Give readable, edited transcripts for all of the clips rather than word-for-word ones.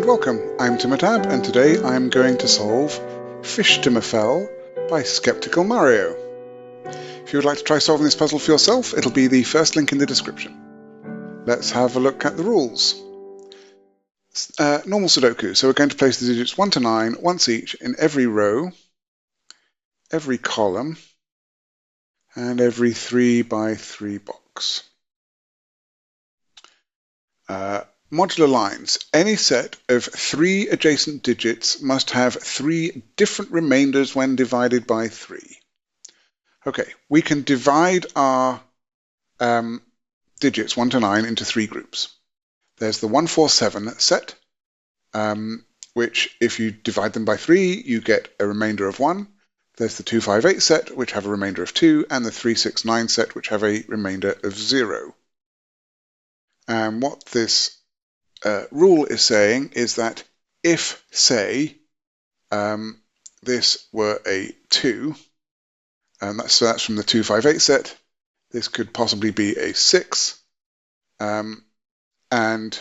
welcome. I'm Timotab, and today I'm going to solve Fishtomefel by Skeptical Mario. If you would like to try solving this puzzle for yourself, it'll be the first link in the description. Let's have a look at the rules. Normal Sudoku, so we're going to place the digits 1 to 9 once each in every row, every column, and every 3 by 3 box. Modular lines. Any set of 3 adjacent digits must have 3 different remainders when divided by 3. Okay, we can divide our digits 1 to 9 into 3 groups. There's the 147 set, which if you divide them by 3, you get a remainder of 1. There's the 258 set, which have a remainder of 2, and the 369 set, which have a remainder of 0. And what this rule is saying is that if, say, this were a 2, and so that's from the 258 set, this could possibly be a 6, and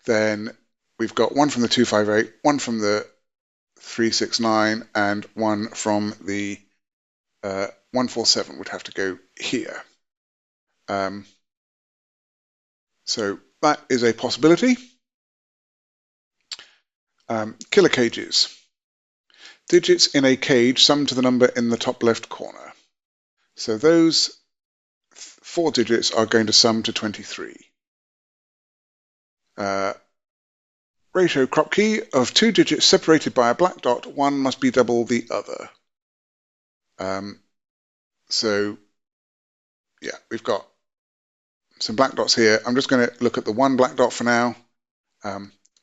then we've got 1 from the 258, 1 from the 369, and 1 from the 147 would have to go here. So that is a possibility. Killer cages. Digits in a cage sum to the number in the top left corner. So those 4 digits are going to sum to 23. Ratio Kropki of 2 digits separated by a black dot, one must be double the other. So yeah, we've got some black dots here. I'm just going to look at the one black dot for now.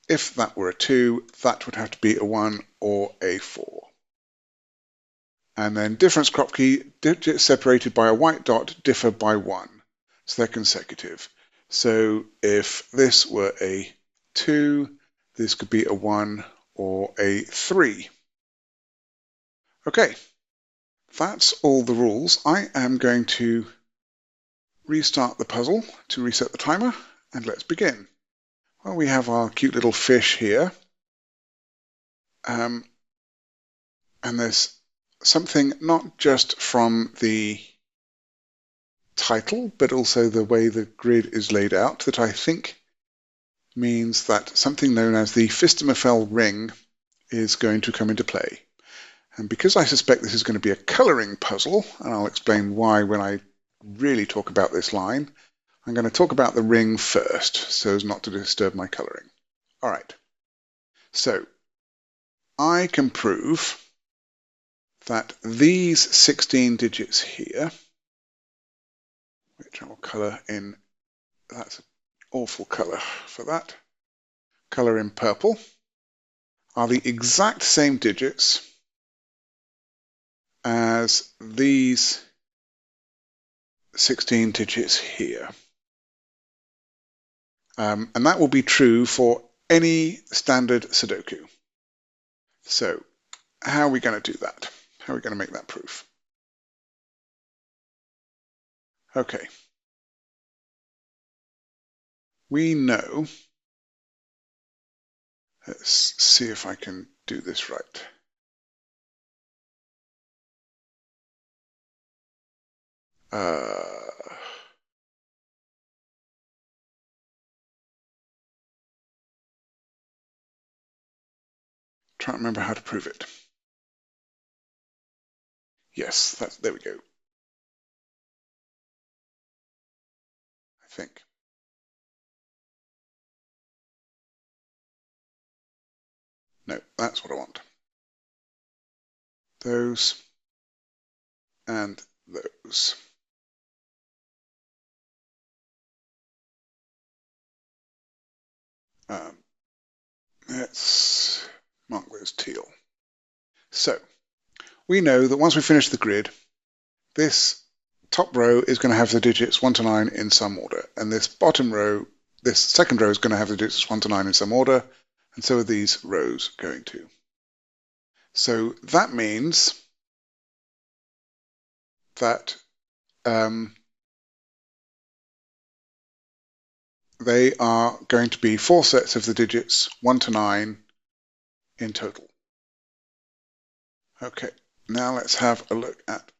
If that were a 2, that would have to be a 1 or a 4. And then difference Kropki, digits separated by a white dot differ by 1. So they're consecutive. So if this were a 2, this could be a 1 or a 3. Okay, that's all the rules. I am going to restart the puzzle to reset the timer, and let's begin. Well, we have our cute little fish here, and there's something not just from the title, but also the way the grid is laid out that I think means that something known as the Fishtomefel ring is going to come into play. And because I suspect this is going to be a colouring puzzle, and I'll explain why when I really talk about this line, I'm going to talk about the ring first, so as not to disturb my colouring. All right, so I can prove that these 16 digits here, which I will colour in, that's an awful colour for that, colour in purple, are the exact same digits as these 16 digits here. And that will be true for any standard Sudoku. So how are we going to do that? How are we going to make that proof? Okay. We know, let's see if I can do this right. Trying to remember how to prove it. Yes, there we go. I think. No, that's what I want. Those and those. Let's mark those teal. So we know that once we finish the grid, this top row is going to have the digits 1 to 9 in some order, and this bottom row, this second row is going to have the digits 1 to 9 in some order, and so are these rows going to. So that means that they are going to be 4 sets of the digits 1 to 9 in total. Okay, now let's have a look at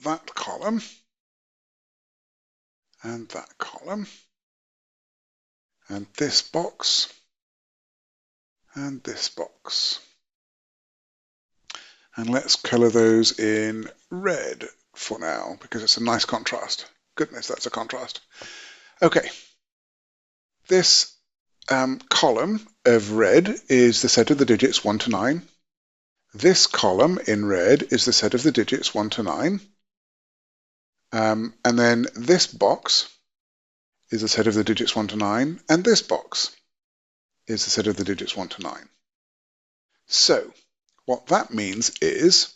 that column and that column and this box and this box. And let's colour those in red for now because it's a nice contrast. Goodness, that's a contrast. Okay, this column of red is the set of the digits 1 to 9. This column in red is the set of the digits 1 to 9. And then this box is the set of the digits 1 to 9. And this box is the set of the digits 1 to 9. So what that means is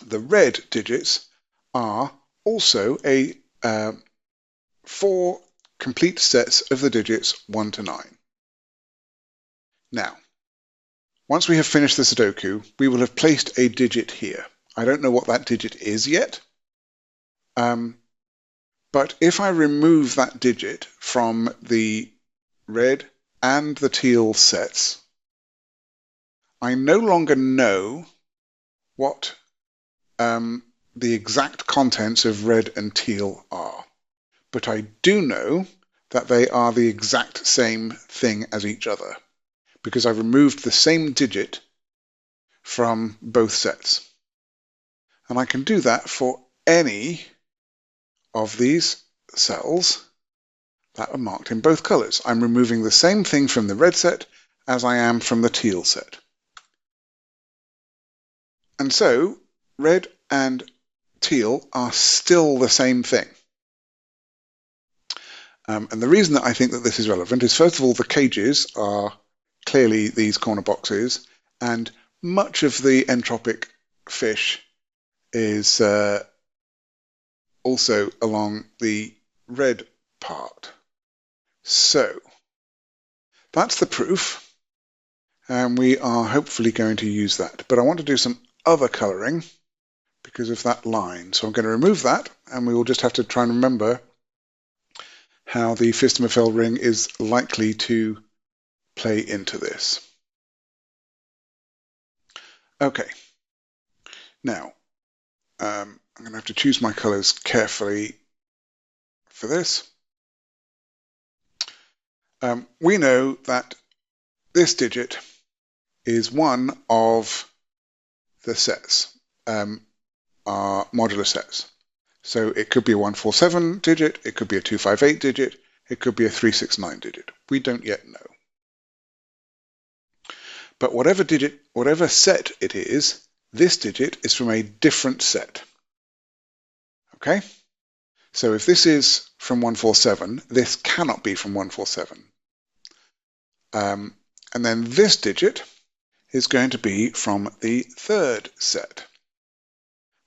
the red digits are also a 4 complete sets of the digits 1 to 9. Now, once we have finished the Sudoku, we will have placed a digit here. I don't know what that digit is yet, but if I remove that digit from the red and the teal sets, I no longer know what the exact contents of red and teal are. But I do know that they are the exact same thing as each other, because I've removed the same digit from both sets. And I can do that for any of these cells that are marked in both colours. I'm removing the same thing from the red set as I am from the teal set. And so red and teal are still the same thing. And the reason that I think that this is relevant is, first of all, the cages are clearly these corner boxes, and much of the entropic fish is also along the red part. So that's the proof, and we are hopefully going to use that. But I want to do some other colouring because of that line. So I'm going to remove that, and we will just have to try and remember how the Fishtomefel ring is likely to play into this. Okay, now I'm going to have to choose my colours carefully for this. We know that this digit is one of the sets, our modular sets. So it could be a 147 digit, it could be a 258 digit, it could be a 369 digit. We don't yet know. But whatever set it is, this digit is from a different set. Okay? So if this is from 147, this cannot be from 147. And then this digit is going to be from the third set.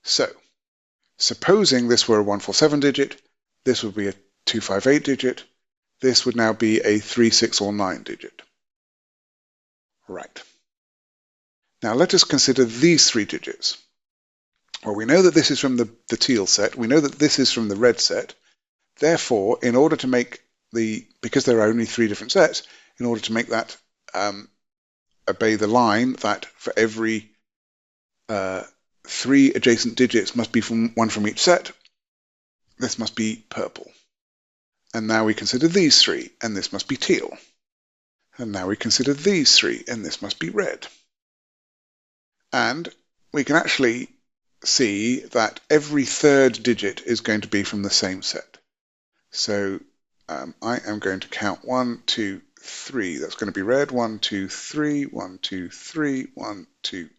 So, supposing this were a 147 digit, this would be a 258 digit, this would now be a 3, 6, or 9 digit. Right. Now let us consider these 3 digits. Well, we know that this is from the teal set, we know that this is from the red set, therefore, in order to make because there are only 3 different sets, in order to make that obey the line that for every 3 adjacent digits must be from one from each set, this must be purple. And now we consider these 3, and this must be teal. And now we consider these 3, and this must be red. And we can actually see that every third digit is going to be from the same set. So I am going to count 1, 2, 3. That's going to be red. 1, 2, 3, 1, 2, 3, 1, 2,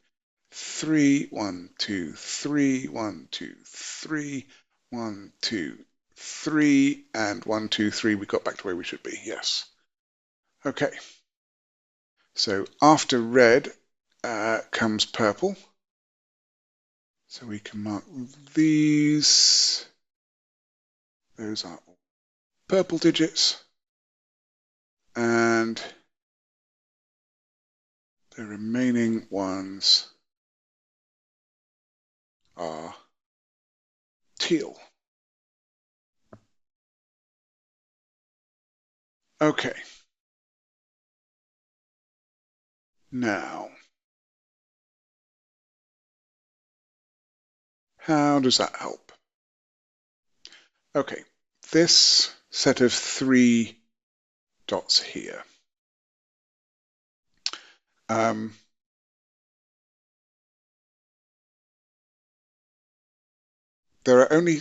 3, 1, 2, 3, 1, 2, 3, 1, 2, 3, and 1, 2, 3. We got back to where we should be. Yes. Okay. So after red comes purple. So we can mark these. Those are all purple digits. And the remaining ones are teal. Okay. Now, how does that help? Okay, this set of 3 dots here. There are only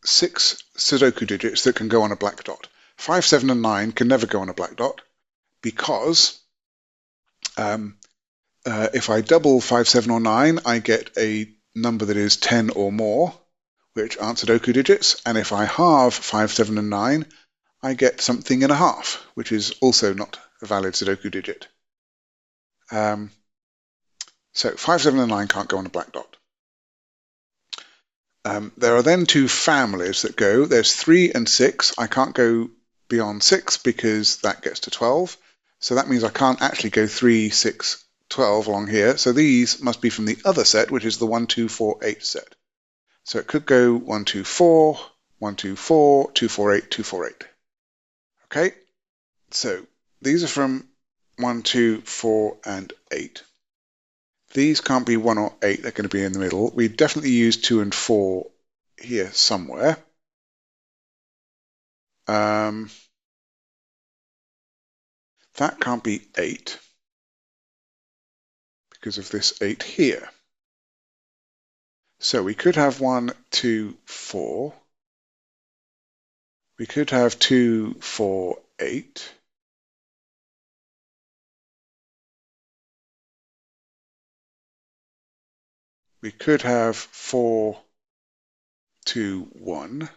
6 Sudoku digits that can go on a black dot. 5, 7, and 9 can never go on a black dot because if I double 5, 7, or 9, I get a number that is 10 or more, which aren't Sudoku digits. And if I halve 5, 7, and 9, I get something and a half, which is also not a valid Sudoku digit. So 5, 7, and 9 can't go on a black dot. There are then 2 families that go. There's 3 and 6. I can't go beyond 6 because that gets to 12. So that means I can't actually go 3, 6, 12 along here. So these must be from the other set, which is the 1, 2, 4, 8 set. So it could go 1, 2, 4, 1, 2, 4, 2, 4, 8, 2, 4, 8. Okay, so these are from 1, 2, 4, and 8. These can't be 1 or 8, they're going to be in the middle. We definitely use 2 and 4 here somewhere. That can't be 8 because of this 8 here. So we could have 1, 2, 4. We could have 2, 4, 8. We could have 4, 2, 1.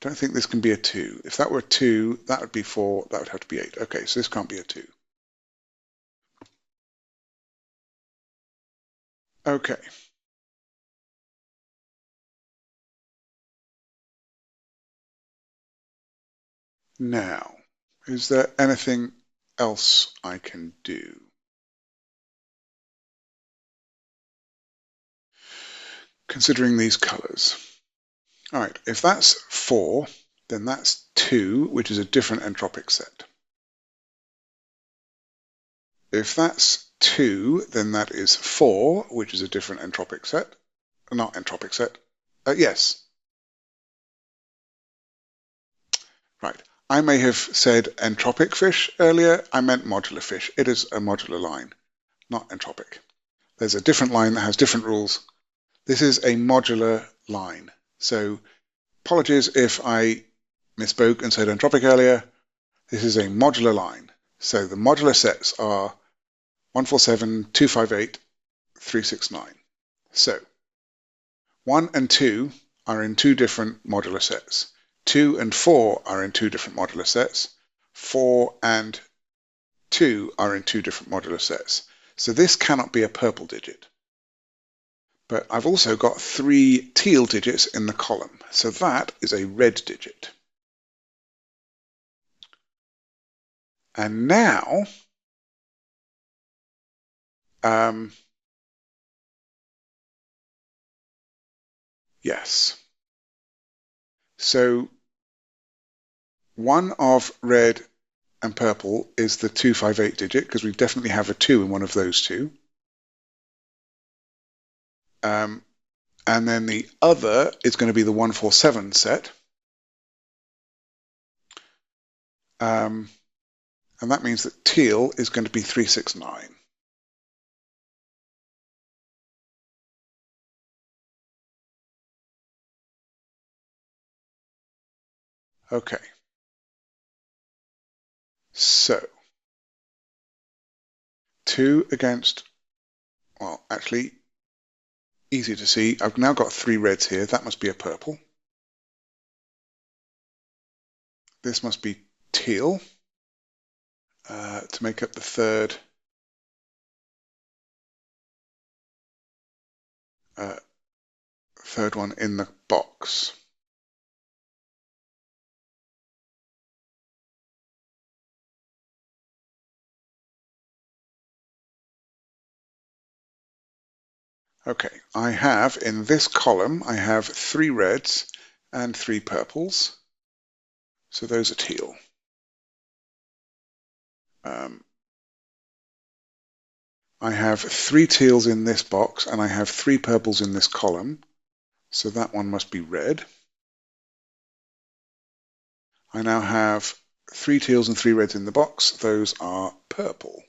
Don't think this can be a 2. If that were a 2, that would be 4, that would have to be 8. Okay, so this can't be a 2. Okay. Now, is there anything else I can do? Considering these colors. All right, if that's 4, then that's 2, which is a different entropic set. If that's 2, then that is 4, which is a different entropic set. Not entropic set. Yes. Right. I may have said entropic fish earlier. I meant modular fish. It is a modular line, not entropic. There's a different line that has different rules. This is a modular line. So apologies if I misspoke and said entropic earlier. This is a modular line. So the modular sets are 147, 258, 369. So 1 and 2 are in 2 different modular sets. 2 and 4 are in 2 different modular sets. 4 and 2 are in 2 different modular sets. So this cannot be a purple digit. But I've also got 3 teal digits in the column. So that is a red digit. And now, yes. So one of red and purple is the 258 digit because we definitely have a 2 in one of those two. And then the other is going to be the 147 set. And that means that teal is going to be 369. Okay. So 2 against, well, actually, easy to see. I've now got 3 reds here. That must be a purple. This must be teal to make up the third one in the box. Okay, I have in this column, I have 3 reds and 3 purples. So those are teal. I have 3 teals in this box and I have 3 purples in this column, so that one must be red. I now have 3 teals and 3 reds in the box, those are purple.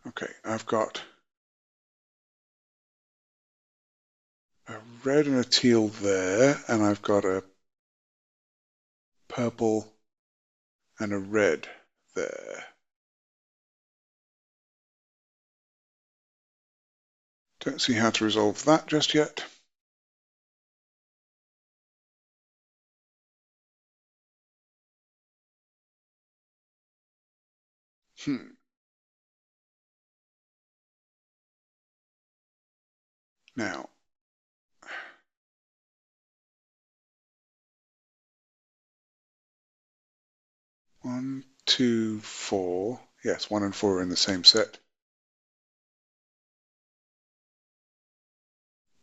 Okay, I've got a red and a teal there, and I've got a purple and a red there. Don't see how to resolve that just yet. Now, 1, 2, 4. Yes, 1 and 4 are in the same set.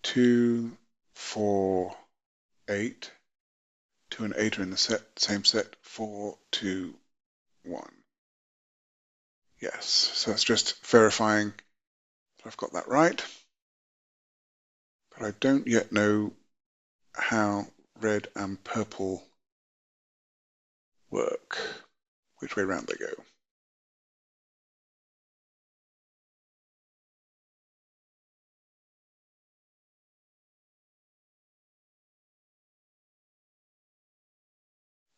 2, 4, 8. 2 and 8 are in the same set. 4, 2, 1. Yes, so that's just verifying that I've got that right. But I don't yet know how red and purple work, which way round they go.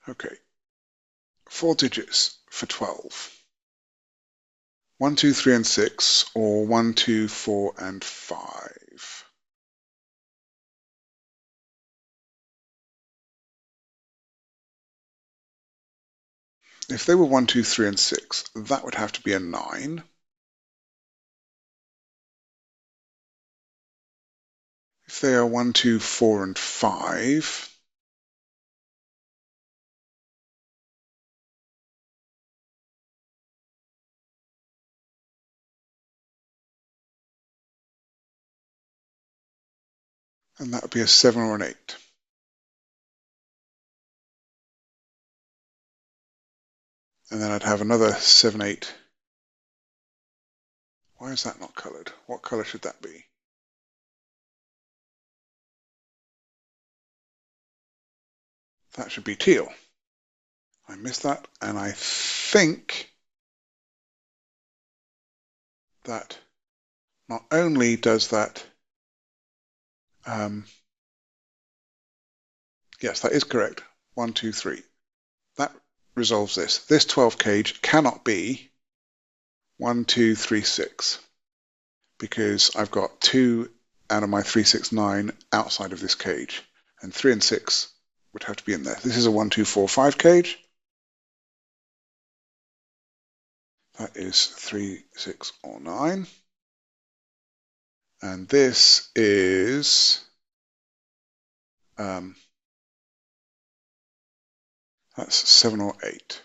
Okay, 4 digits for 12. 1, 2, 3, and 6, or 1, 2, 4, and 5. If they were 1, 2, 3, and 6, that would have to be a 9. If they are 1, 2, 4, and 5, and that would be a 7 or an 8. And then I'd have another 7, 8. Why is that not coloured? What colour should that be? That should be teal. I missed that, and I think that not only does that, yes, that is correct, 1, 2, 3. That resolves this. This 12 cage cannot be 1, 2, 3, 6, because I've got 2 out of my 3, 6, 9 outside of this cage, and 3 and 6 would have to be in there. This is a 1, 2, 4, 5 cage. That is 3, 6, or 9. And this is that's 7 or 8.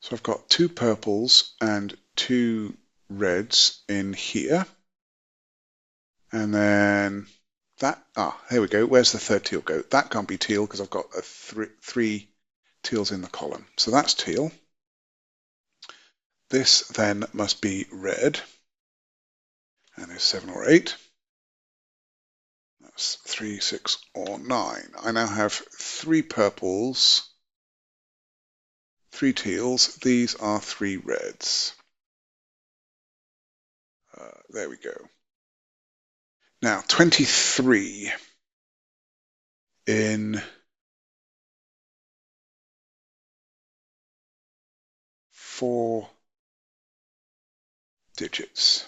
So I've got 2 purples and 2 reds in here. And then that, here we go. Where's the third teal go? That can't be teal because I've got 3 teals in the column. So that's teal. This then must be red. And there's 7 or 8. That's 3, 6, or 9. I now have 3 purples, 3 teals. These are 3 reds. There we go. Now, 23 in 4 digits.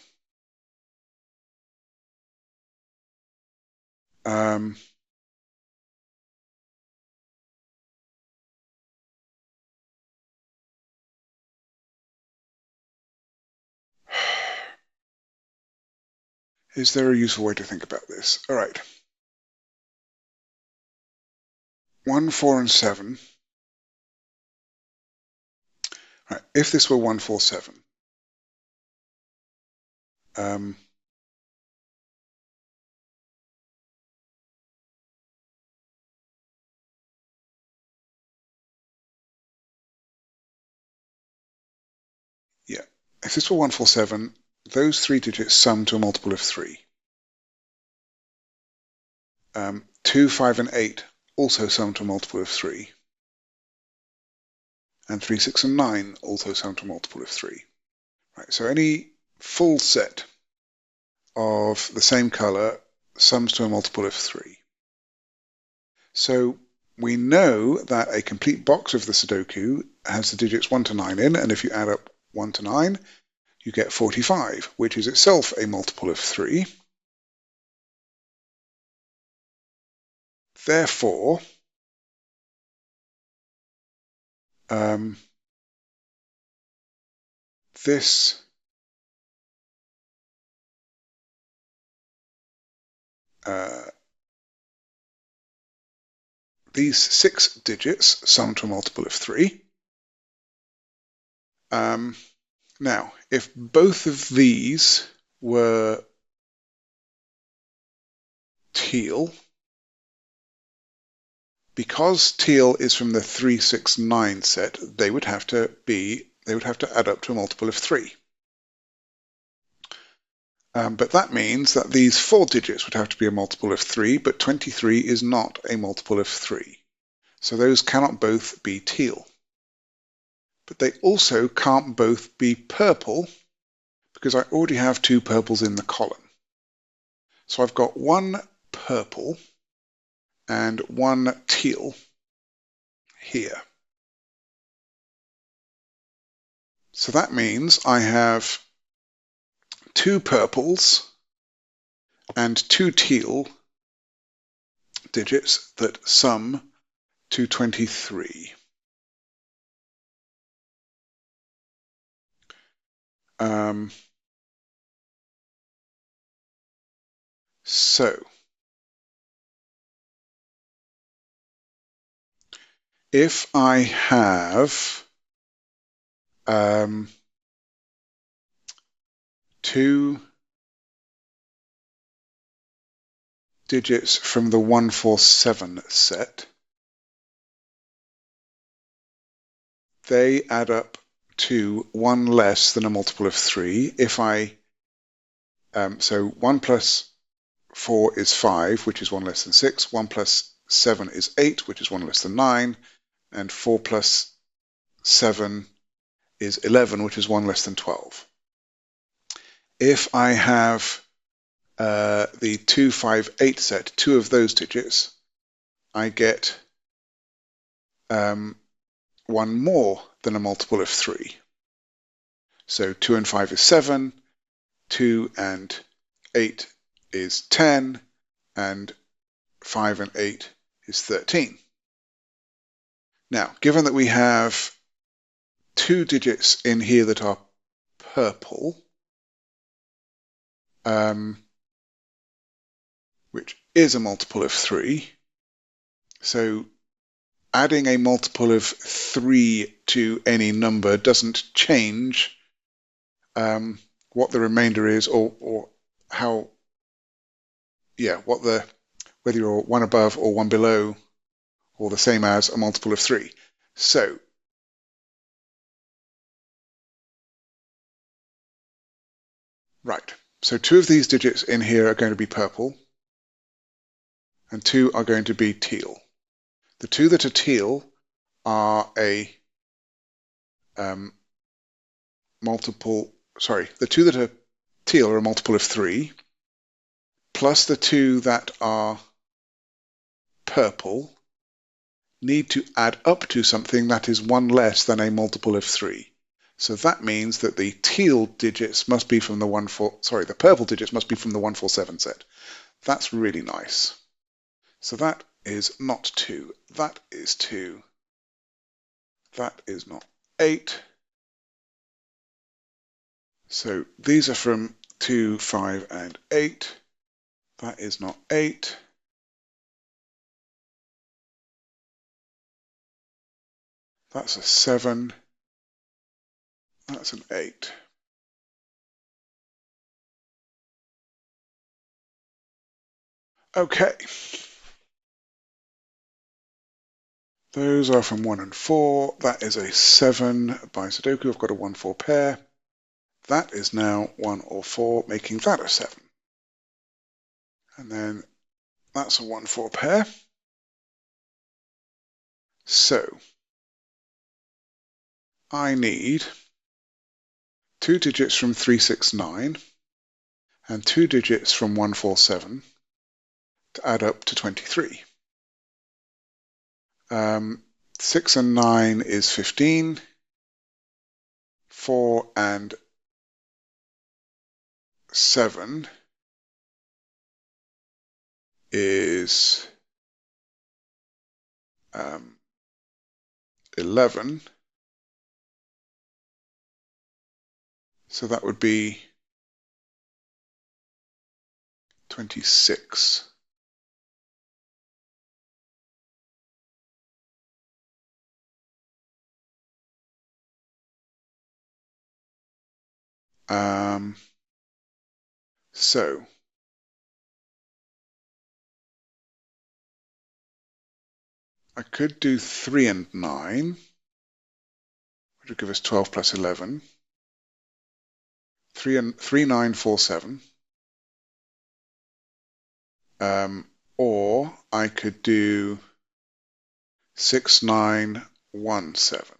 Is there a useful way to think about this? All right. 1, 4, and 7. Right. If this were 1, 4, 7, yeah. If this were 1, 4, 7, those 3 digits sum to a multiple of 3. 2, 5, and 8 also sum to a multiple of 3. And 3, 6, and 9 also sum to a multiple of 3. Right, so any full set of the same color sums to a multiple of 3. So we know that a complete box of the Sudoku has the digits 1 to 9 in, and if you add up 1 to 9, you get 45, which is itself a multiple of 3. Therefore, these 6 digits sum to a multiple of 3. Now, if both of these were teal, because teal is from the 3, 6, 9 set, they would have to add up to a multiple of 3. But that means that these 4 digits would have to be a multiple of 3, but 23 is not a multiple of 3. So those cannot both be teal. But they also can't both be purple, because I already have 2 purples in the column. So I've got 1 purple and 1 teal here. So that means I have 2 purples and 2 teal digits that sum to 23. So if I have 2 digits from the 147 set, they add up to 1 less than a multiple of 3. If I so 1 plus 4 is 5, which is 1 less than 6. 1 plus 7 is 8, which is 1 less than 9. And 4 plus 7 is 11, which is 1 less than 12. If I have the 2, 5, 8 set, 2 of those digits, I get 1 more than a multiple of 3. So 2 and 5 is 7, 2 and 8 is 10, and 5 and 8 is 13. Now, given that we have 2 digits in here that are purple, which is a multiple of 3, so adding a multiple of 3 to any number doesn't change what the remainder is, or how, whether you're 1 above or 1 below, or the same as a multiple of 3. So right, so 2 of these digits in here are going to be purple, and 2 are going to be teal. The 2 that are teal are a the 2 that are teal are a multiple of 3, plus the 2 that are purple need to add up to something that is 1 less than a multiple of 3. So that means that the teal digits must be from the the purple digits must be from the 147 set. That's really nice. So that is not 2. That is 2. That is not 8. So these are from 2, 5, and 8. That is not 8. That's a 7. That's an 8. Okay. Those are from 1 and 4. That is a 7 by Sudoku. I've got a 1-4 pair. That is now 1 or 4, making that a 7. And then that's a 1-4 pair. So I need 2 digits from 369 and 2 digits from 147 to add up to 23. 6 and 9 is 15. 4 and 7 is 11. So that would be 26. So I could do 3 and 9, which would give us 12 plus 11. 3, 9, 4, 7. Or I could do 6, 9, 1, 7.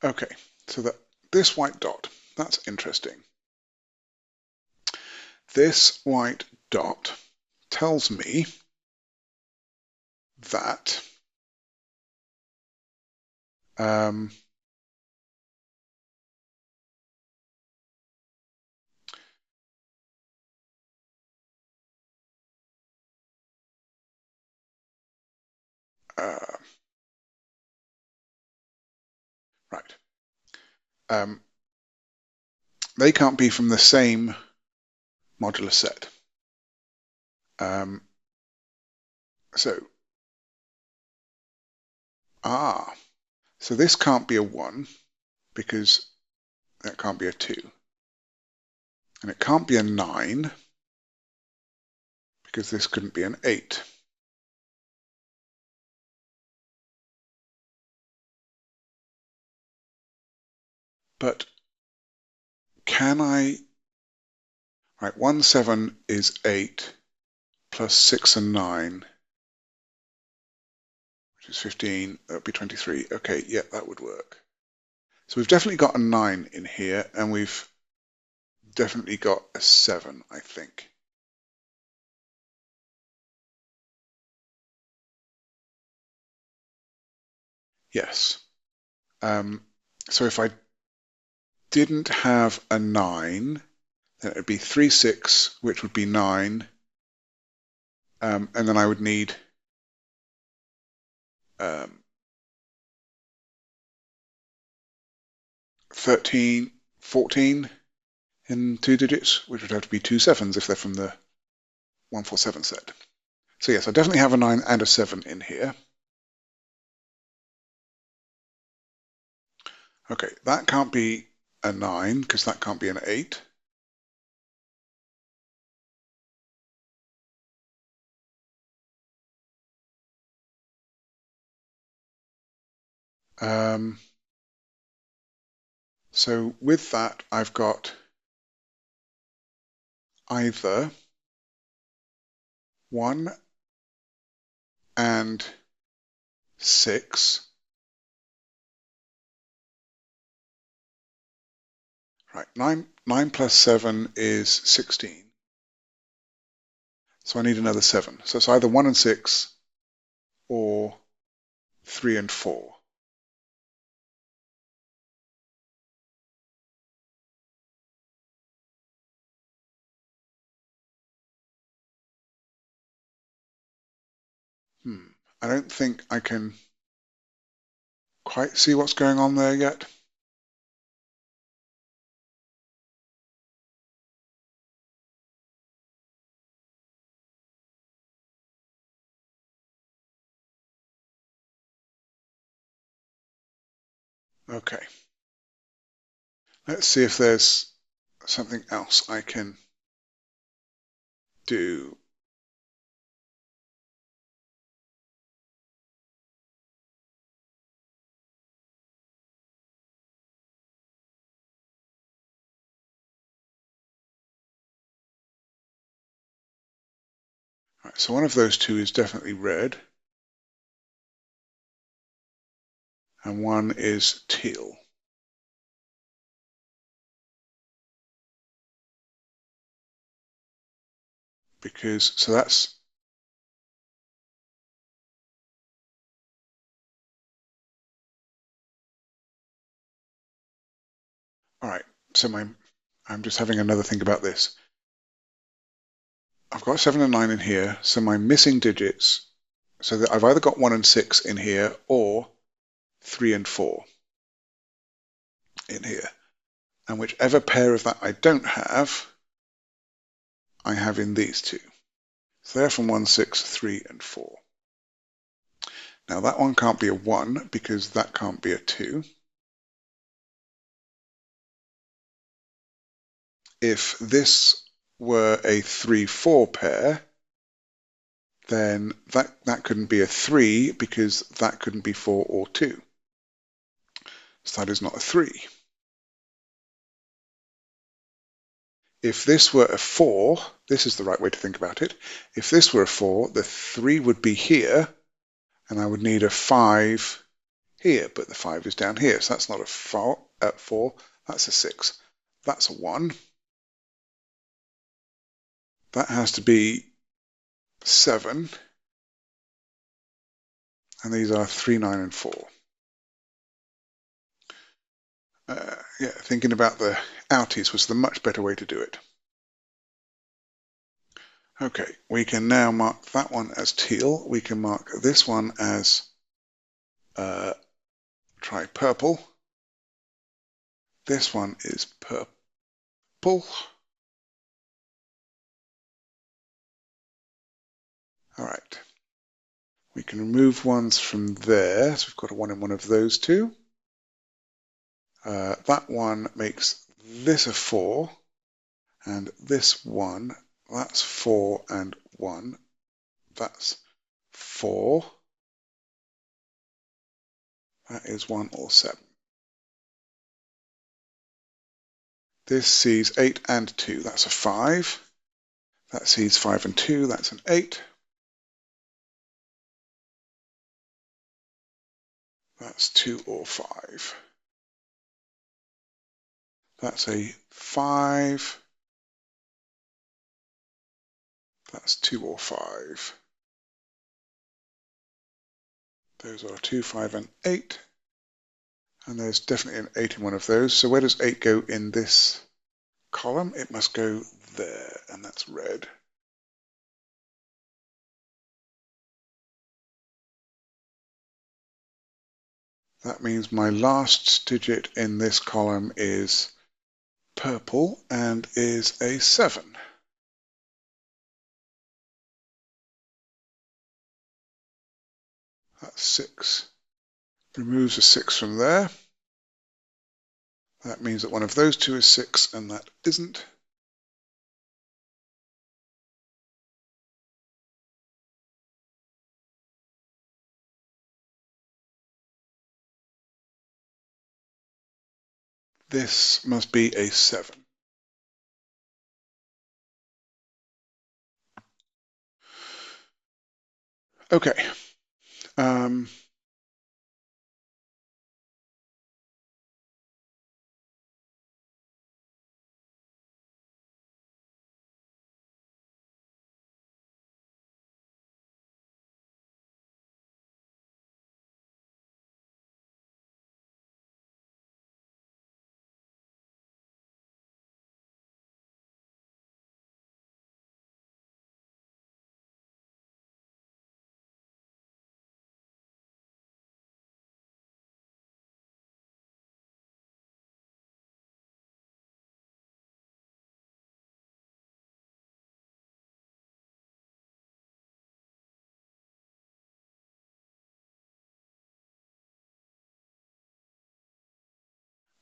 Okay, so this white dot, that's interesting. This white dot tells me that right. They can't be from the same modular set. So this can't be a 1 because that can't be a 2. And it can't be a 9 because this couldn't be an 8. But can I, right, 1, 7 is 8 plus 6 and 9, which is 15, that would be 23. Okay, yeah, that would work. So we've definitely got a 9 in here, and we've definitely got a 7, I think. Yes. So if I didn't have a 9, then it would be 3, 6, which would be 9, and then I would need 13, 14 in 2 digits, which would have to be 2 7s if they're from the 147 set. So yes, I definitely have a 9 and a 7 in here. Okay, that can't be a 9 because that can't be an 8. So with that, I've got either 1 and 6. Right, 9 plus 7 is 16. So I need another 7. So it's either 1 and 6 or 3 and 4. I don't think I can quite see what's going on there yet. Okay. Let's see if there's something else I can do. Right, so one of those two is definitely red, and one is teal. Because, so that's, all right, so I'm just having another think about this. I've got 7 and 9 in here, so my missing digits, so that I've either got 1 and 6 in here or 3 and 4 in here. And whichever pair of that I don't have, I have in these two. So they're from 1, 6, 3, and 4. Now that one can't be a 1 because that can't be a 2. If this were a 3, 4 pair, then that couldn't be a 3 because that couldn't be 4 or 2. So that is not a 3. If this were a 4, this is the right way to think about it. If this were a 4, the 3 would be here, and I would need a 5 here, but the 5 is down here, so that's not a 4, that's a 6. That's a 1. That has to be 7, and these are 3, 9, and 4. Yeah, thinking about the outies was the much better way to do it. Okay, we can now mark that one as teal. We can mark this one as try purple. This one is purple. All right. We can remove ones from there. So we've got a 1 in one of those two. That one makes this a 4. And this one, that's 4 and 1. That's 4. That is 1 or 7. This sees 8 and 2. That's a 5. That sees 5 and 2. That's an 8. That's 2 or 5. That's a 5. That's 2 or 5. Those are 2, 5, and 8. And there's definitely an 8 in one of those. So where does 8 go in this column? It must go there, and that's red. That means my last digit in this column is purple and is a 7. That's 6. Removes a 6 from there. That means that one of those two is 6 and that isn't. This must be a 7. Okay.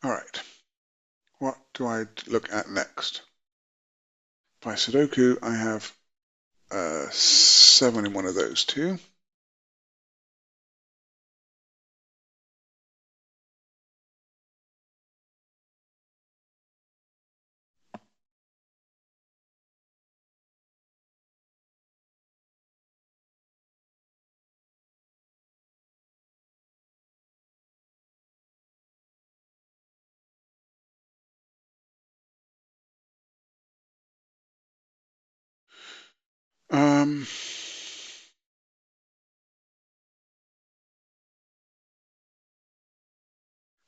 All right, what do I look at next? By Sudoku, I have 7 in one of those two. Um,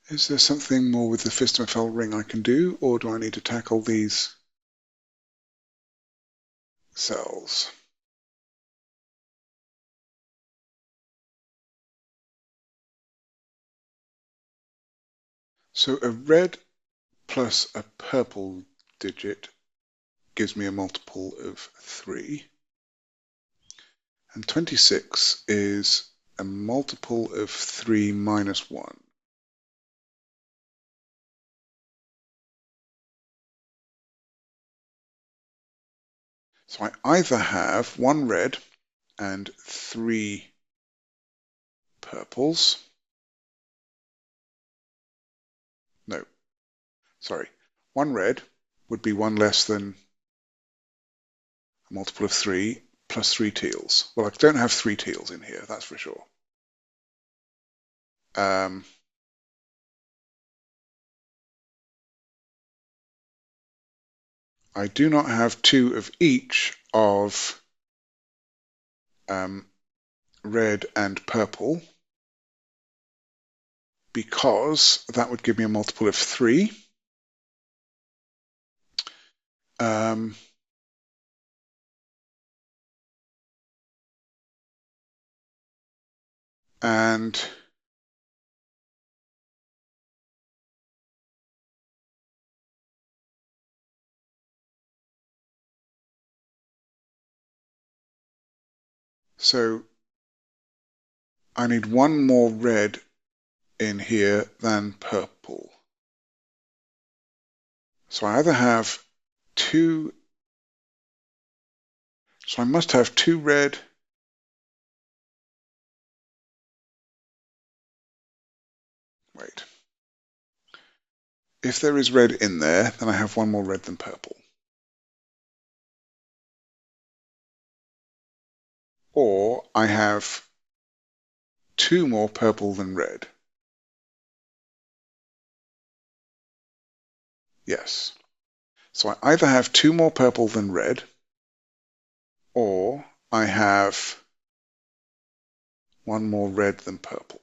is there something more with the Fishtomefel ring I can do, or do I need to tackle these cells? So a red plus a purple digit gives me a multiple of 3. And 26 is a multiple of 3 minus 1. So I either have 1 red and 3 purples. No, sorry. 1 red would be 1 less than a multiple of 3 plus 3 teals. Well, I don't have 3 teals in here, that's for sure. I do not have 2 of each of red and purple, because that would give me a multiple of 3. And so I need 1 more red in here than purple. So I either have 2, so I must have 2 red, wait. If there is red in there, then I have 1 more red than purple. Or I have 2 more purple than red. Yes. So I either have 2 more purple than red, or I have 1 more red than purple.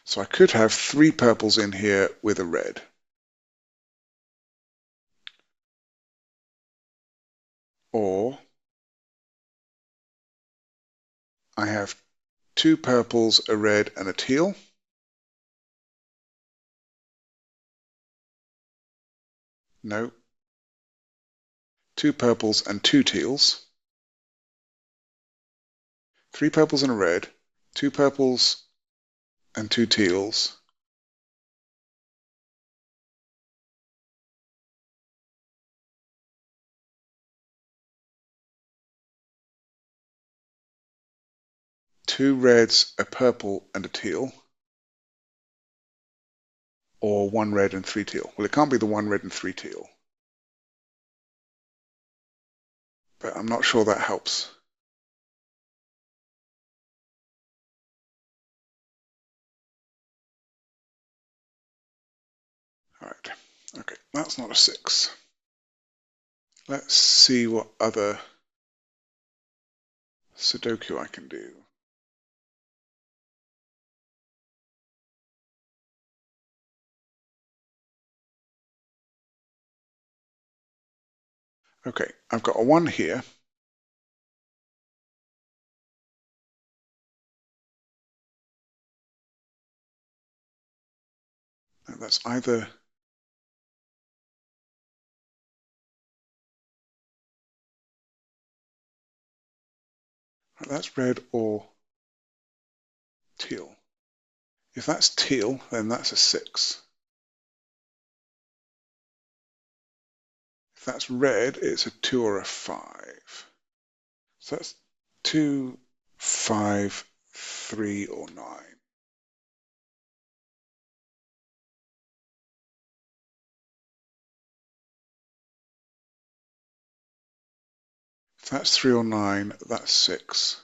So I could have 3 purples in here with a red. Or I have 2 purples, a red, and a teal. No. 2 purples and 2 teals. 3 purples and a red. 2 purples and 2 teals. Two reds, a purple, and a teal. Or 1 red and 3 teal. Well, it can't be the 1 red and 3 teal. But I'm not sure that helps. All right. Okay, that's not a 6. Let's see what other Sudoku I can do. Okay, I've got a 1 here. And that's either that's red or teal. If that's teal, then that's a 6. If that's red, it's a 2 or a 5. So that's 2, 5, 3, or 9. If that's 3 or 9, that's 6.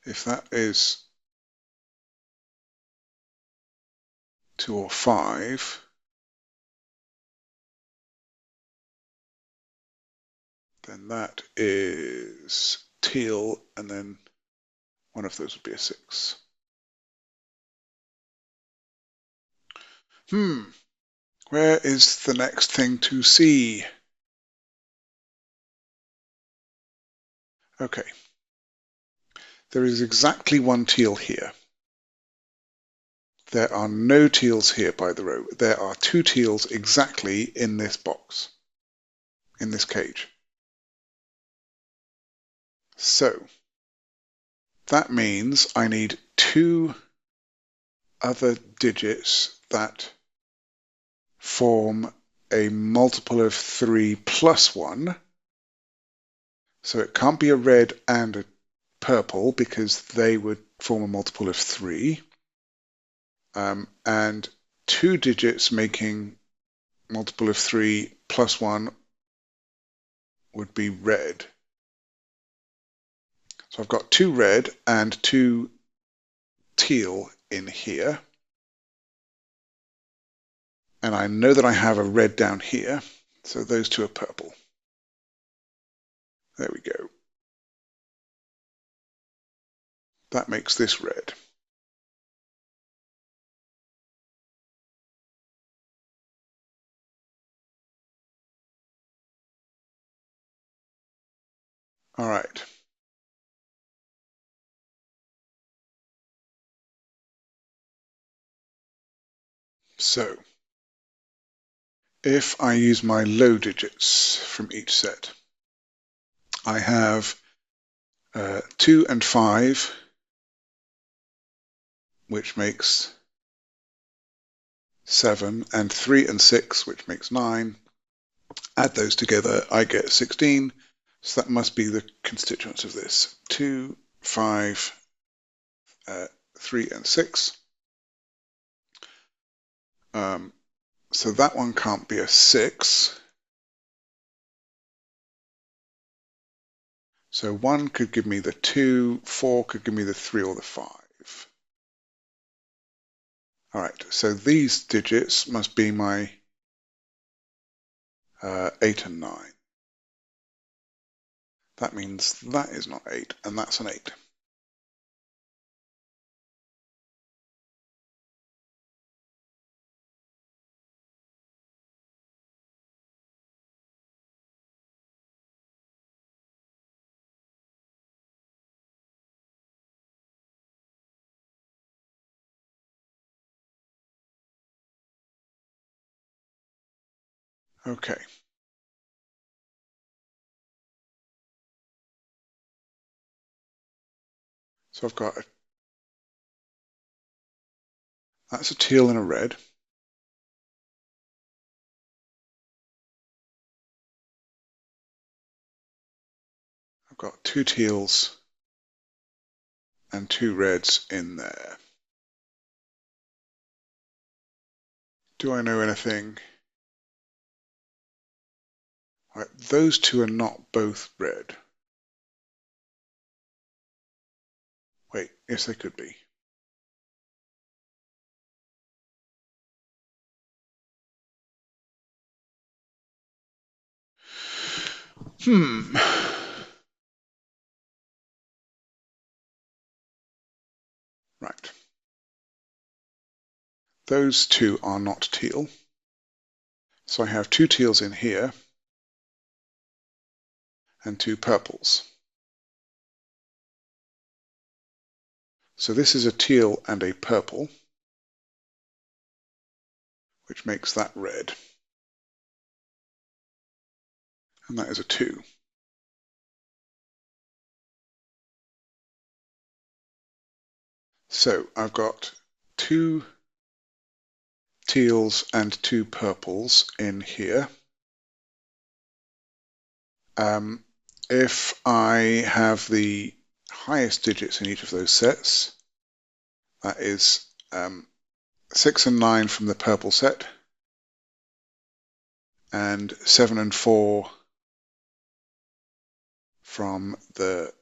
If that is 2 or 5, then that is teal, and then one of those would be a 6. Where is the next thing to see? Okay, there is exactly one teal here. There are no teals here by the row. There are 2 teals exactly in this box, in this cage. So that means I need 2 other digits that form a multiple of 3 plus 1. So it can't be a red and a purple because they would form a multiple of 3. And 2 digits making multiple of 3 plus 1 would be red. So I've got 2 red and 2 teal in here. And I know that I have a red down here, so those 2 are purple. There we go. That makes this red. All right. So if I use my low digits from each set, I have 2 and 5, which makes 7, and 3 and 6, which makes 9. Add those together, I get 16. So that must be the constituents of this. 2, 5, 3, and 6. So that one can't be a 6. So 1 could give me the 2, 4 could give me the 3 or the 5. All right, so these digits must be my 8 and 9. That means that is not 8, and that's an 8. Okay. So I've got that's a teal and a red. I've got 2 teals and 2 reds in there. Do I know anything? Right, those 2 are not both red. Wait, yes, they could be. Right. Those 2 are not teal. So I have 2 teals in here and 2 purples. So this is a teal and a purple, which makes that red. And that is a 2. So I've got 2 teals and 2 purples in here. If I have the highest digits in each of those sets, that is 6 and 9 from the purple set, and 7 and 4 from the,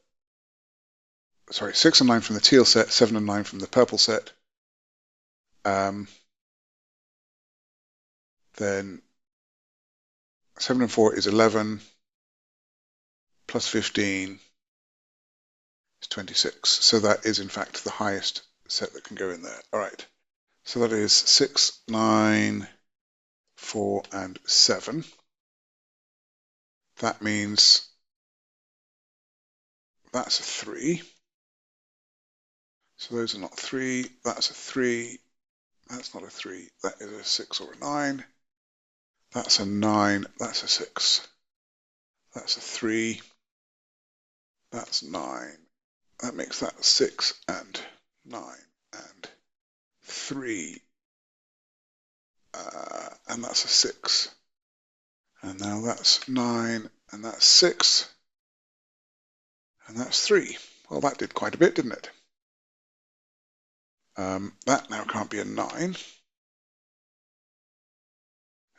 6 and 9 from the teal set, 7 and 9 from the purple set, then 7 and 4 is 11, plus 15 is 26. So that is in fact the highest set that can go in there. All right. So that is 6, 9, 4, and 7. That means that's a 3. So those are not 3. That's a 3. That's not a 3. That is a 6 or a 9. That's a 9. That's a 6. That's a 3. That's 9. That makes that 6 and 9 and 3. And that's a 6. And now that's 9, and that's 6, and that's 3. Well, that did quite a bit, didn't it? That now can't be a 9.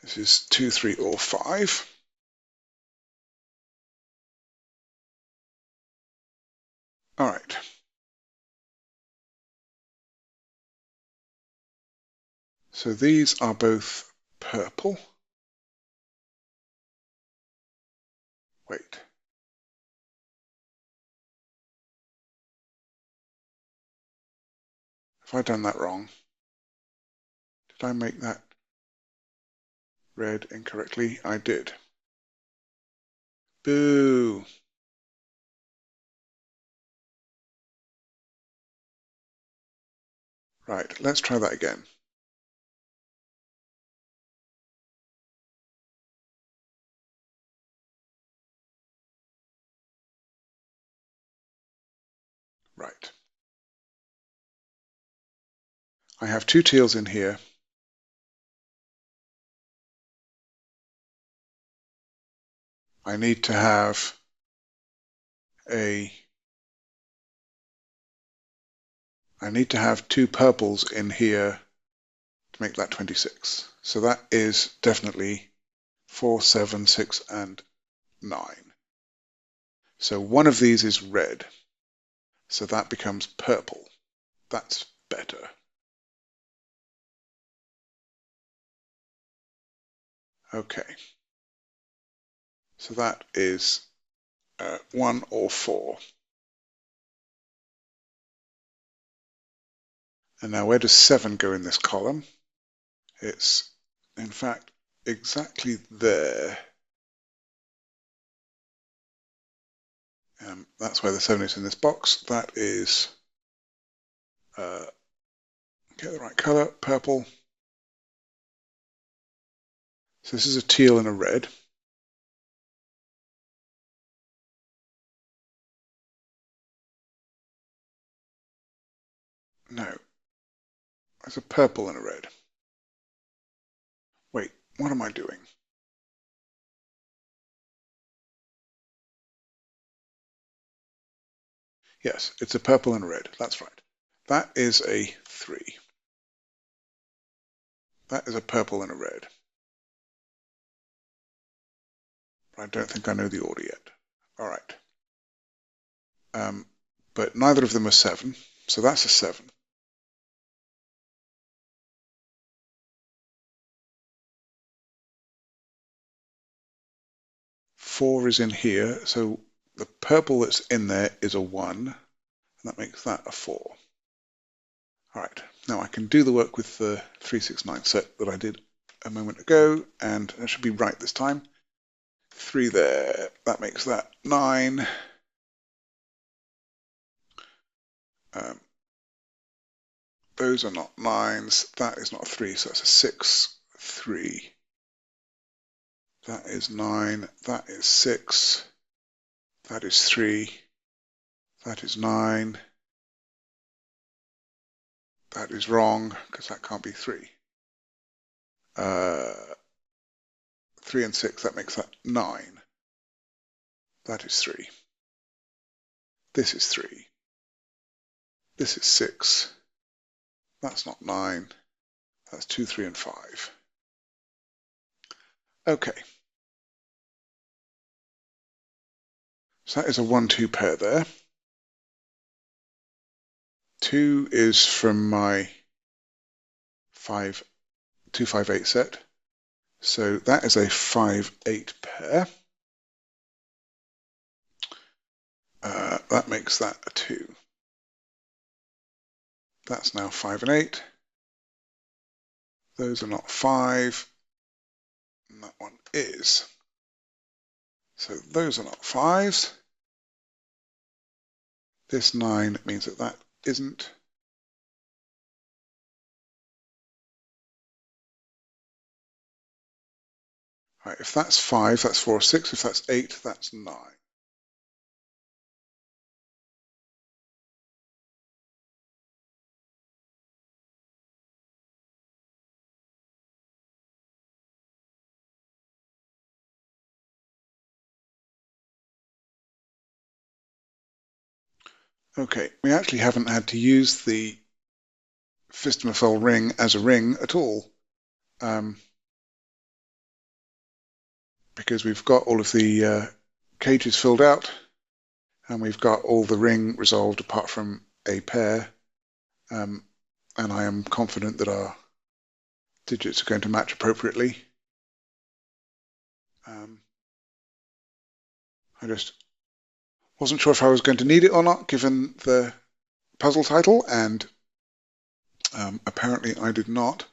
This is 2, 3, or 5. All right. So these are both purple. Wait. Have I done that wrong? Did I make that red incorrectly? I did. Boo! Right, let's try that again. Right. I have 2 teals in here. I need to have I need to have 2 purples in here to make that 26. So that is definitely 4, 7, 6, and 9. So one of these is red. So that becomes purple. That's better. Okay. So that is 1 or 4. And now where does 7 go in this column? It's, in fact, exactly there. That's where the 7 is in this box. That is, get the right color, purple. So this is a teal and a red. No, it's a purple and a red. Wait, what am I doing? Yes, it's a purple and a red. That's right. That is a 3. That is a purple and a red. I don't think I know the order yet. All right. But neither of them are 7, so that's a 7. Four is in here, so the purple that's in there is a 1, and that makes that a 4. All right, now I can do the work with the 3, 6, 9 set that I did a moment ago, and that should be right this time. 3 there, that makes that 9. Those are not 9s, that is not a 3, so that's a 6, 3. That is 9, that is 6, that is 3, that is 9, That is wrong, because that can't be 3. 3 and 6, that makes that 9. That is 3. This is 3. This is 6. That's not 9. That's 2, 3, and 5. Okay. So that is a 1-2 pair there. 2 is from my 2, 5, 8 set. So that is a 5, 8 pair. That makes that a 2. That's now 5 and 8. Those are not 5. And that one is. So those are not 5s. This 9 means that that isn't. Right, if that's 5, that's 4 or 6. If that's 8, that's 9. Okay, we actually haven't had to use the Fishtomefel ring as a ring at all, because we've got all of the cages filled out, and we've got all the ring resolved apart from a pair, and I am confident that our digits are going to match appropriately. I just wasn't sure if I was going to need it or not, given the puzzle title, and apparently I did not.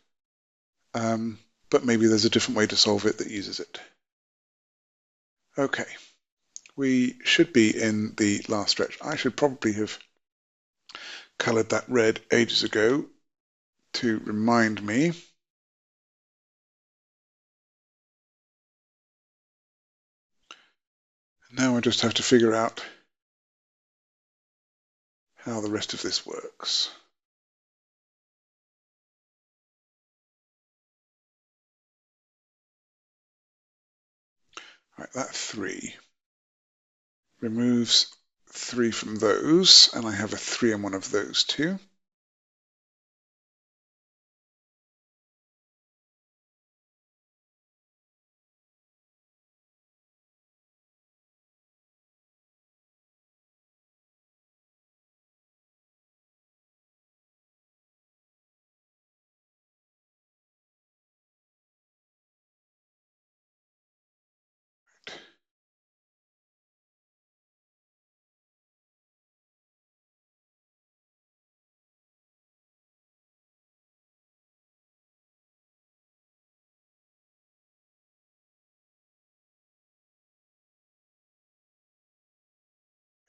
But maybe there's a different way to solve it that uses it. Okay, we should be in the last stretch. I should probably have coloured that red ages ago to remind me. Now I just have to figure out how the rest of this works. Right, that 3 removes 3 from those, and I have a 3 in one of those two.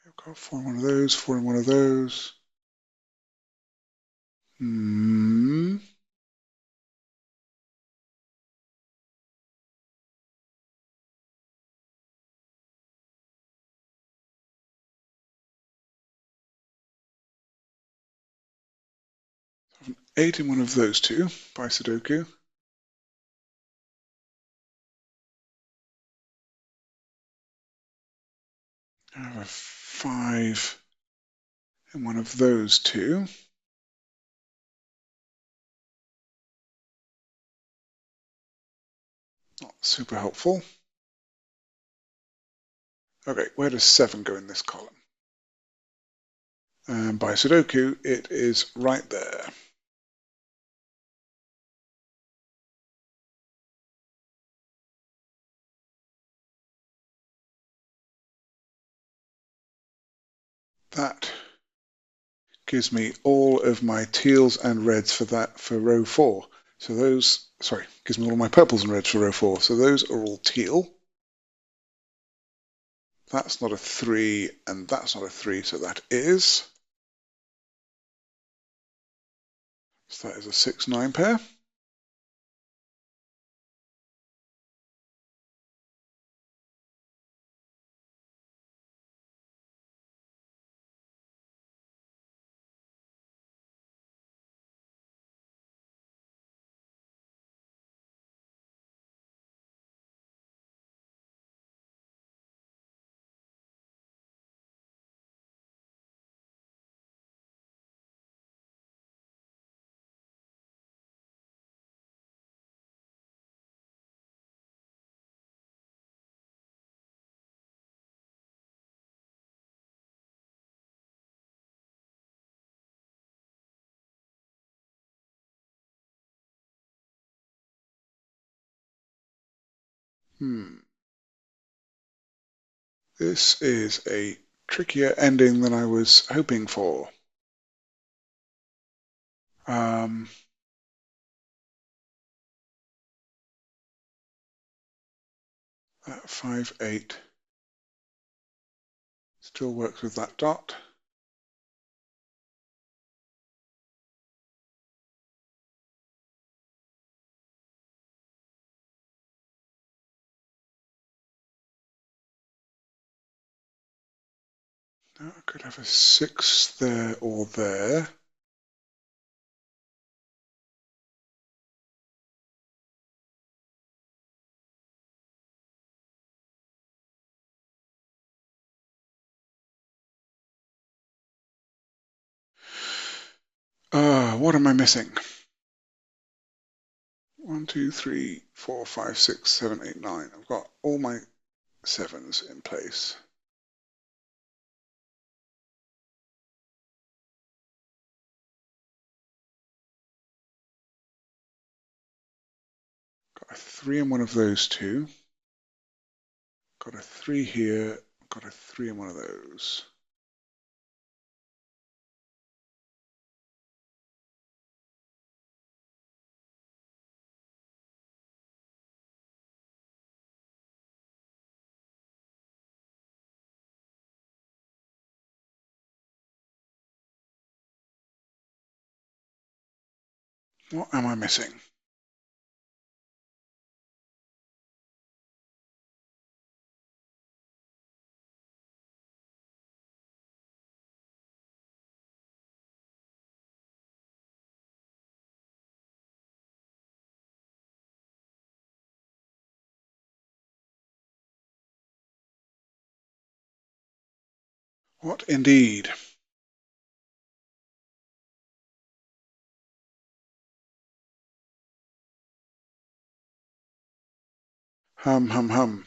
I've got 4 in one of those, 4 in one of those. I have an 8 in one of those two by Sudoku. I have a 5 in one of those two. Not super helpful. Okay, where does 7 go in this column? And by Sudoku, it is right there. That gives me all of my teals and reds for row 4. So those, sorry, gives me all my purples and reds for row 4. So those are all teal. That's not a 3, and that's not a 3, so that is. So that is a 6-9 pair. This is a trickier ending than I was hoping for. 5, 8 still works with that dot. Now I could have a 6 there or there. What am I missing? 1, 2, 3, 4, 5, 6, 7, 8, 9. I've got all my 7s in place. Got a 3 in one of those two. Got a 3 here. Got a 3 in one of those. What am I missing? What indeed? Hum, hum, hum.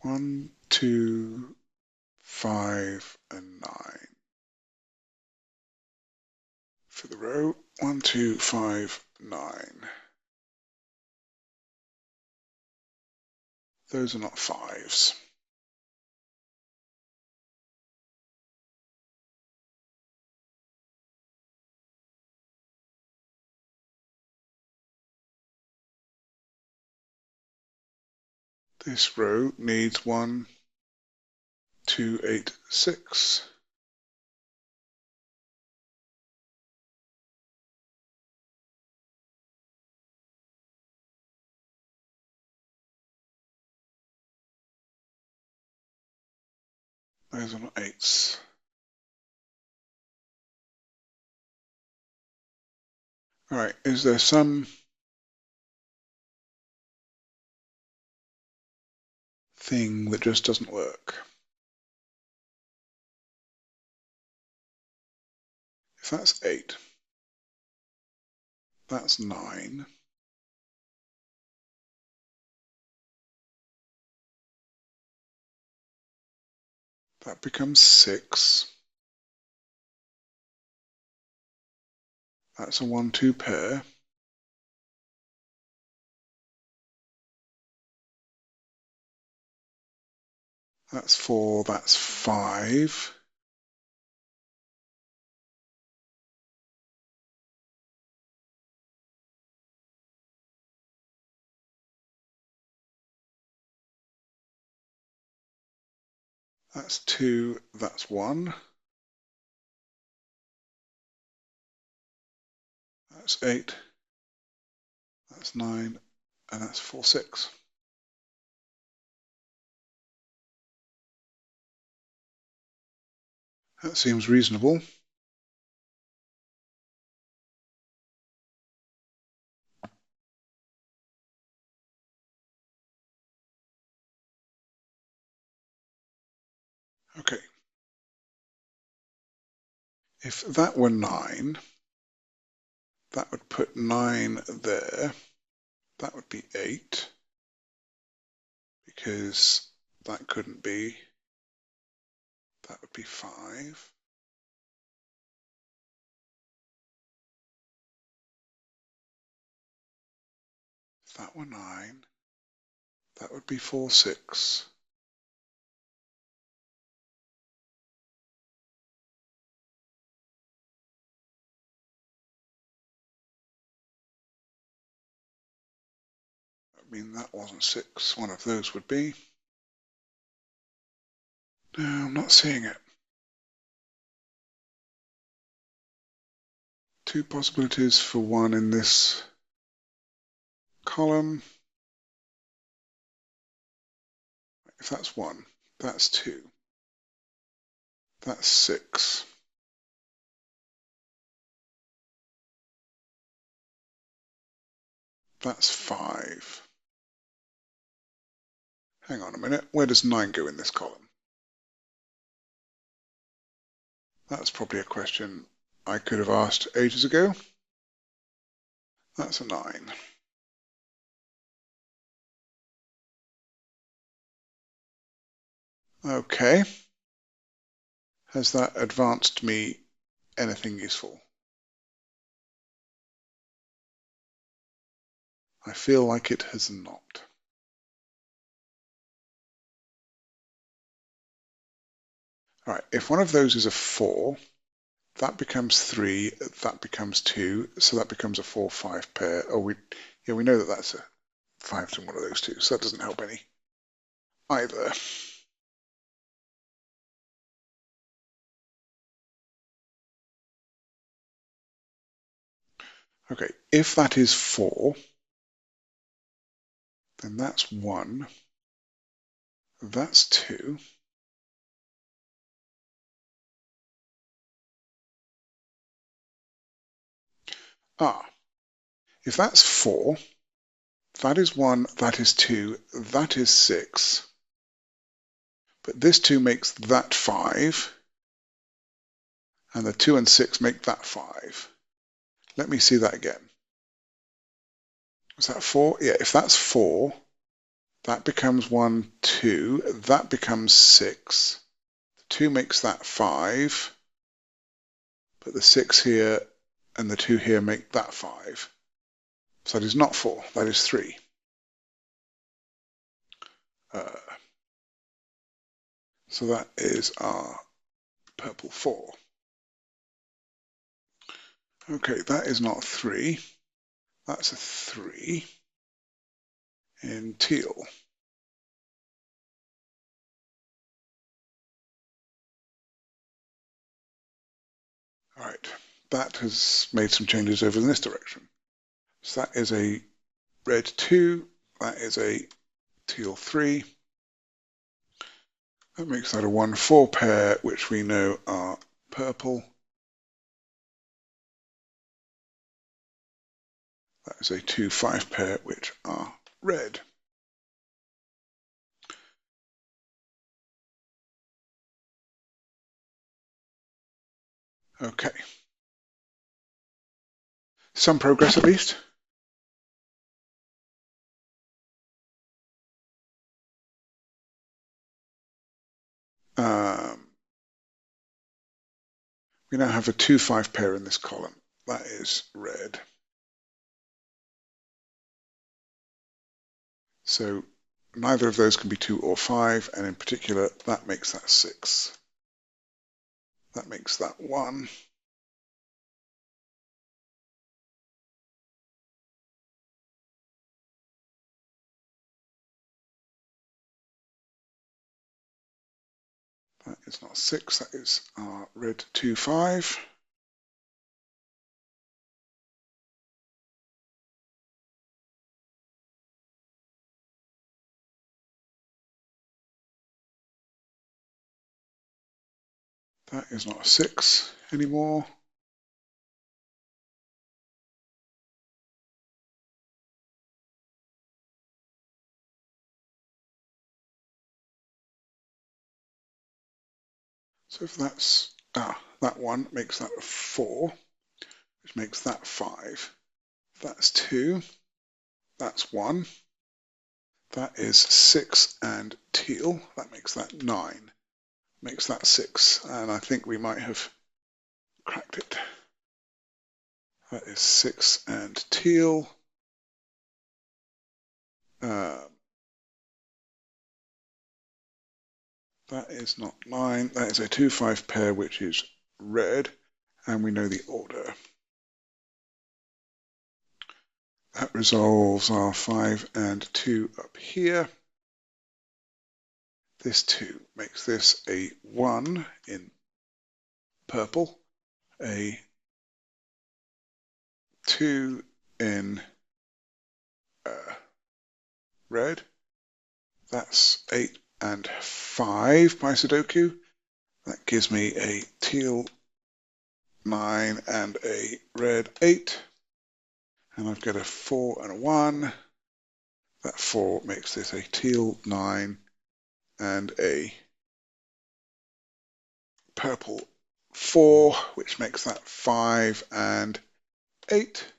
One, 2, 5, and 9. For the row, 1, 2, 5, 9. Those are not 5s. This row needs 1, 2, 8, 6. Those are not 8s. All right, is there some thing that just doesn't work? If that's 8, that's 9. That becomes 6. That's a 1, 2 pair. That's 4, that's 5. That's 2, that's 1. That's 8. That's 9. And that's 4, 6. That seems reasonable. Okay. If that were 9, that would put 9 there. That would be 8, because that couldn't be. That would be 5. that were 9, that would be 4, 6. I mean, that wasn't 6. One of those would be. No, I'm not seeing it. 2 possibilities for 1 in this column. If that's 1, that's 2. That's 6. That's 5. Hang on a minute, where does 9 go in this column? That's probably a question I could have asked ages ago. That's a 9. Okay. Has that advanced me anything useful? I feel like it has not. All right, if one of those is a 4, that becomes 3, that becomes 2, so that becomes a 4-5 pair. Oh, we know that that's a 5 to one of those two, so that doesn't help any either. Okay, if that is 4, then that's 1, that's 2, if that's 4, that is 1, that is 2, that is 6, but this 2 makes that 5, and the 2 and 6 make that 5. Let me see that again. Is that 4? Yeah, if that's 4, that becomes 1, 2, that becomes 6, the 2 makes that 5, but the 6 here and the 2 here make that 5. So that is not 4, that is 3. So that is our purple 4. Okay, that is not 3. That's a 3 in teal. All right, that has made some changes over in this direction. So that is a red 2, that is a teal 3. That makes that a 1-4 pair, which we know are purple. That is a 2-5 pair, which are red. Okay. Some progress at least. We now have a 2-5 pair in this column. That is red. So neither of those can be 2 or 5, and in particular, that makes that 6. That makes that 1. That is not 6, that is our red 2-5. That is not a 6 anymore. So if that's, that 1 makes that a 4, which makes that 5. That's 2, that's 1. That is 6 and teal, that makes that 9. Makes that 6, and I think we might have cracked it. That is 6 and teal. That is not 9. That is a 2-5 pair, which is red, and we know the order. That resolves our 5 and 2 up here. This 2 makes this a 1 in purple, a 2 in red. That's 8 and 5 by Sudoku. That gives me a teal 9 and a red 8. And I've got a 4 and a 1. That 4 makes this a teal 9 and a purple 4, which makes that 5 and 8.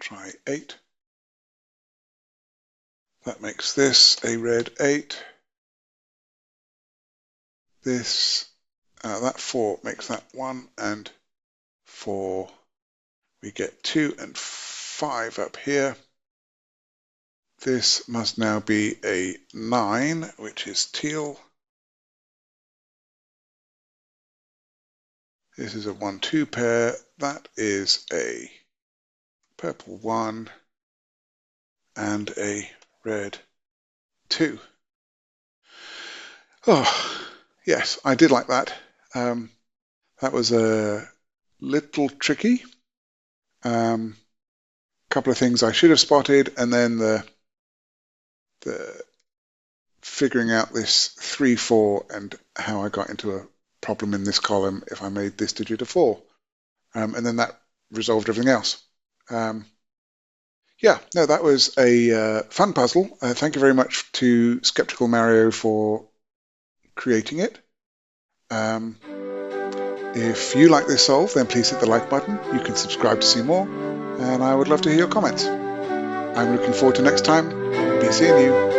Try 8. That makes this a red 8. This, that 4 makes that 1 and 4. We get 2 and 5 up here. This must now be a 9, which is teal. This is a 1-2 pair. That is a purple 1 and a red 2. Oh, yes, I did like that. That was a little tricky. Couple of things I should have spotted, and then the figuring out this 3-4 and how I got into a problem in this column if I made this digit a 4. And then that resolved everything else. Yeah, no, that was a fun puzzle. Thank you very much to Skeptical Mario for creating it. If you like this solve, then please hit the like button. You can subscribe to see more, and I would love to hear your comments. I'm looking forward to next time. Be seeing you.